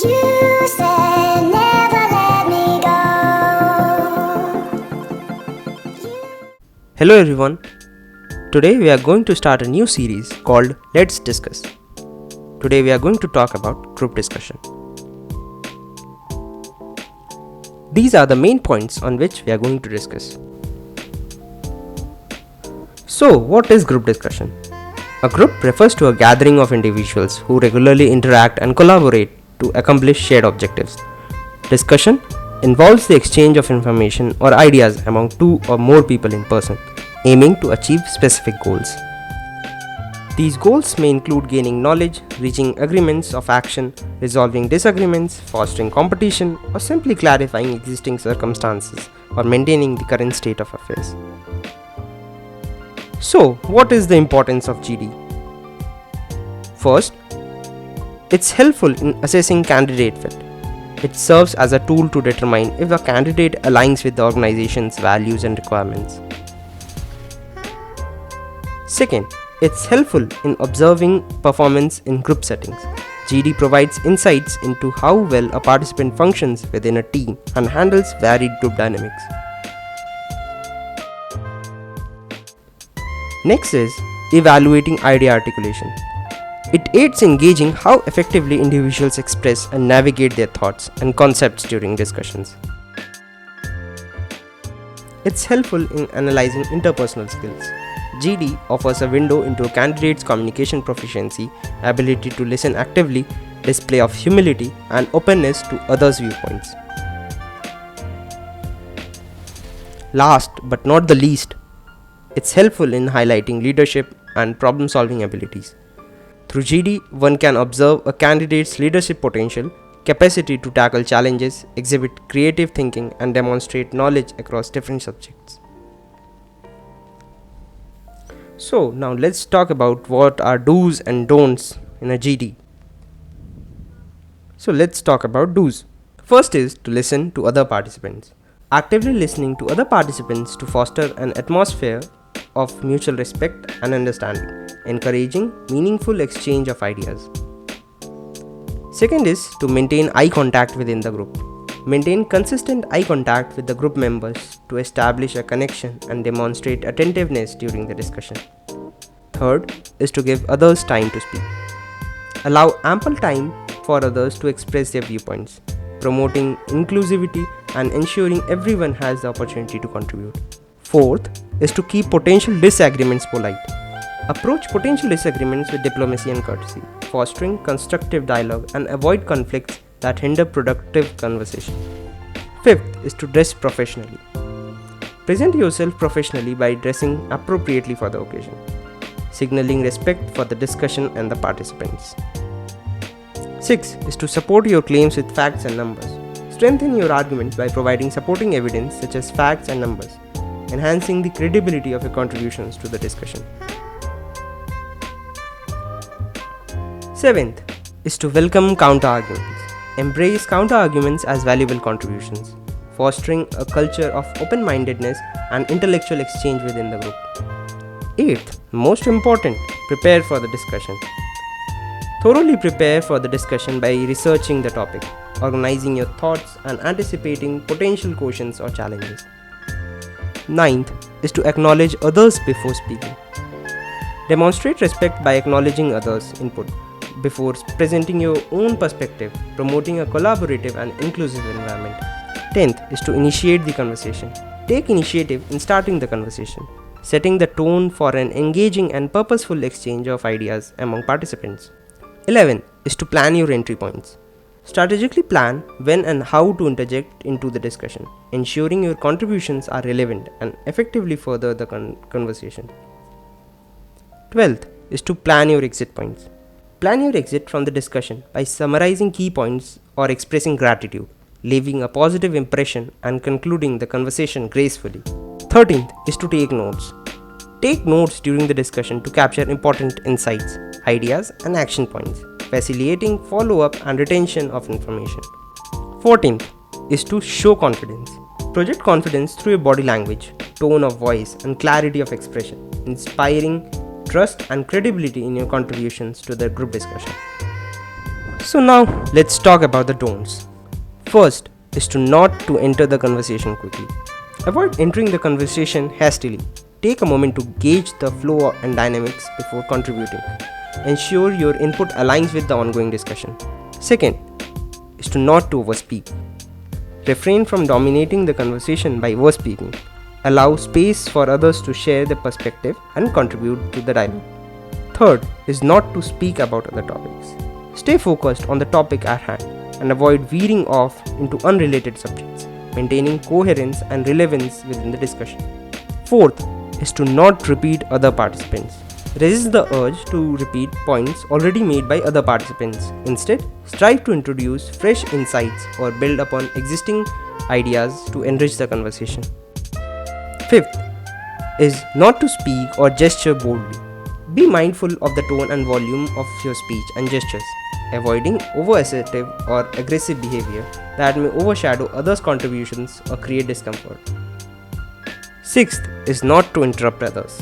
You said never let me go. Hello everyone. Today we are going to start a new series called Let's Discuss. Today we are going to talk about group discussion. These are the main points on which we are going to discuss. So, what is group discussion? A group refers to a gathering of individuals who regularly interact and collaborate to accomplish shared objectives. Discussion involves the exchange of information or ideas among two or more people in person, aiming to achieve specific goals. These goals may include gaining knowledge, reaching agreements of action, resolving disagreements, fostering competition, or simply clarifying existing circumstances or maintaining the current state of affairs. So, what is the importance of GD? First, it's helpful in assessing candidate fit. It serves as a tool to determine if a candidate aligns with the organization's values and requirements. Second, it's helpful in observing performance in group settings. GD provides insights into how well a participant functions within a team and handles varied group dynamics. Next is evaluating idea articulation. It aids in gauging how effectively individuals express and navigate their thoughts and concepts during discussions. It's helpful in analyzing interpersonal skills. GD offers a window into a candidate's communication proficiency, ability to listen actively, display of humility, and openness to others' viewpoints. Last but not the least, it's helpful in highlighting leadership and problem-solving abilities. Through GD, one can observe a candidate's leadership potential, capacity to tackle challenges, exhibit creative thinking, and demonstrate knowledge across different subjects. So, now let's talk about what are do's and don'ts in a GD. So, let's talk about do's. First is to listen to other participants. Actively listening to other participants to foster an atmosphere of mutual respect and understanding, encouraging meaningful exchange of ideas. Second is to maintain eye contact within the group. Maintain consistent eye contact with the group members to establish a connection and demonstrate attentiveness during the discussion. Third is to give others time to speak. Allow ample time for others to express their viewpoints, promoting inclusivity and ensuring everyone has the opportunity to contribute. Fourth is to keep potential disagreements polite. Approach potential disagreements with diplomacy and courtesy, fostering constructive dialogue and avoid conflicts that hinder productive conversation. Fifth is to dress professionally. Present yourself professionally by dressing appropriately for the occasion, signaling respect for the discussion and the participants. Sixth is to support your claims with facts and numbers. Strengthen your arguments by providing supporting evidence such as facts and numbers, enhancing the credibility of your contributions to the discussion. Seventh is to welcome counter-arguments. Embrace counter-arguments as valuable contributions, fostering a culture of open-mindedness and intellectual exchange within the group. Eighth, most important, prepare for the discussion. Thoroughly prepare for the discussion by researching the topic, organizing your thoughts, and anticipating potential questions or challenges. Ninth is to acknowledge others before speaking. Demonstrate respect by acknowledging others' input before presenting your own perspective, promoting a collaborative and inclusive environment. 10th is to initiate the conversation. Take initiative in starting the conversation, setting the tone for an engaging and purposeful exchange of ideas among participants. 11th is to plan your entry points. Strategically plan when and how to interject into the discussion, ensuring your contributions are relevant and effectively further the conversation. 12th is to plan your exit points. Plan your exit from the discussion by summarizing key points or expressing gratitude, leaving a positive impression and concluding the conversation gracefully. 13th is to take notes. Take notes during the discussion to capture important insights, ideas, and action points, facilitating follow-up and retention of information. 14th is to show confidence. Project confidence through your body language, tone of voice, and clarity of expression, inspiring trust and credibility in your contributions to the group discussion. So now let's talk about the don'ts. First is to not to enter the conversation quickly. Avoid entering the conversation hastily. Take a moment to gauge the flow and dynamics before contributing. Ensure your input aligns with the ongoing discussion. Second is to not to overspeak. Refrain from dominating the conversation by overspeaking. Allow space for others to share their perspective and contribute to the dialogue. Third is not to speak about other topics. Stay focused on the topic at hand and avoid veering off into unrelated subjects, maintaining coherence and relevance within the discussion. Fourth is to not repeat other participants. Resist the urge to repeat points already made by other participants. Instead, strive to introduce fresh insights or build upon existing ideas to enrich the conversation. Fifth is not to speak or gesture boldly. Be mindful of the tone and volume of your speech and gestures, avoiding over-assertive or aggressive behavior that may overshadow others' contributions or create discomfort. Sixth is not to interrupt others.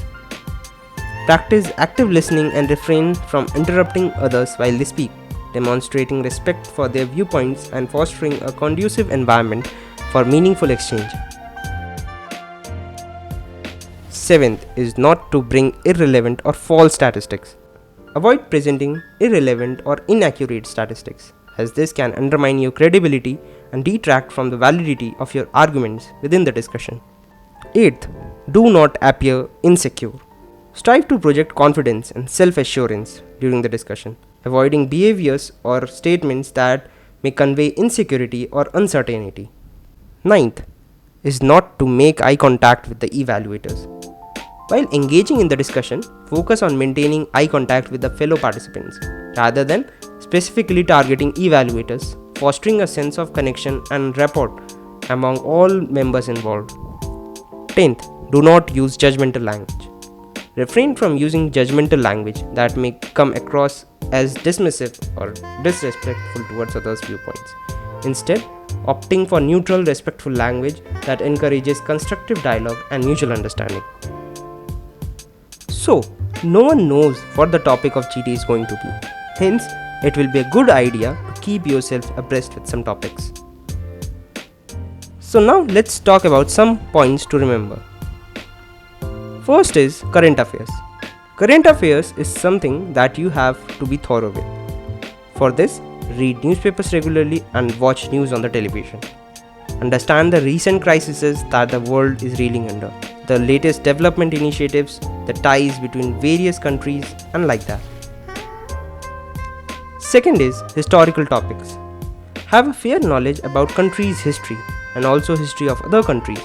Practice active listening and refrain from interrupting others while they speak, demonstrating respect for their viewpoints and fostering a conducive environment for meaningful exchange. Seventh is not to bring irrelevant or false statistics. Avoid presenting irrelevant or inaccurate statistics, as this can undermine your credibility and detract from the validity of your arguments within the discussion. Eighth, do not appear insecure. Strive to project confidence and self-assurance during the discussion, avoiding behaviors or statements that may convey insecurity or uncertainty. Ninth is not to make eye contact with the evaluators. While engaging in the discussion, focus on maintaining eye contact with the fellow participants rather than specifically targeting evaluators, fostering a sense of connection and rapport among all members involved. 10th, do not use judgmental language. Refrain from using judgmental language that may come across as dismissive or disrespectful towards others' viewpoints. Instead, opting for neutral, respectful language that encourages constructive dialogue and mutual understanding. So, no one knows what the topic of GT is going to be. Hence, it will be a good idea to keep yourself abreast with some topics. So now let's talk about some points to remember. First is current affairs. Current affairs is something that you have to be thorough with. For this, read newspapers regularly and watch news on the television. Understand the recent crises that the world is reeling under, the latest development initiatives, the ties between various countries, and like that. Second is historical topics. Have a fair knowledge about countries' history and also history of other countries.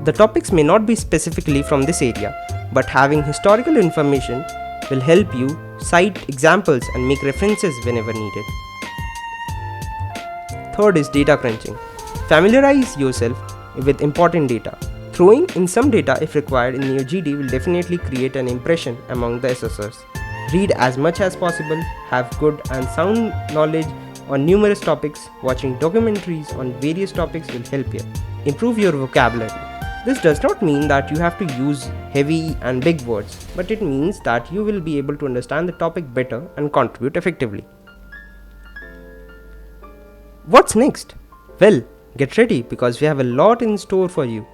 The topics may not be specifically from this area, but having historical information will help you cite examples and make references whenever needed. Third is data crunching. Familiarize yourself with important data. Throwing in some data if required in your GD will definitely create an impression among the assessors. Read as much as possible, have good and sound knowledge on numerous topics. Watching documentaries on various topics will help you improve your vocabulary. This does not mean that you have to use heavy and big words, but it means that you will be able to understand the topic better and contribute effectively. What's next? Well, get ready because we have a lot in store for you.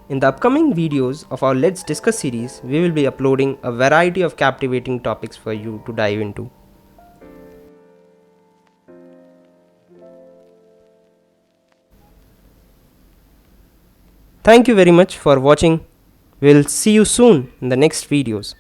In the upcoming videos of our Let's Discuss series, we will be uploading a variety of captivating topics for you to dive into. Thank you very much for watching. We'll see you soon in the next videos.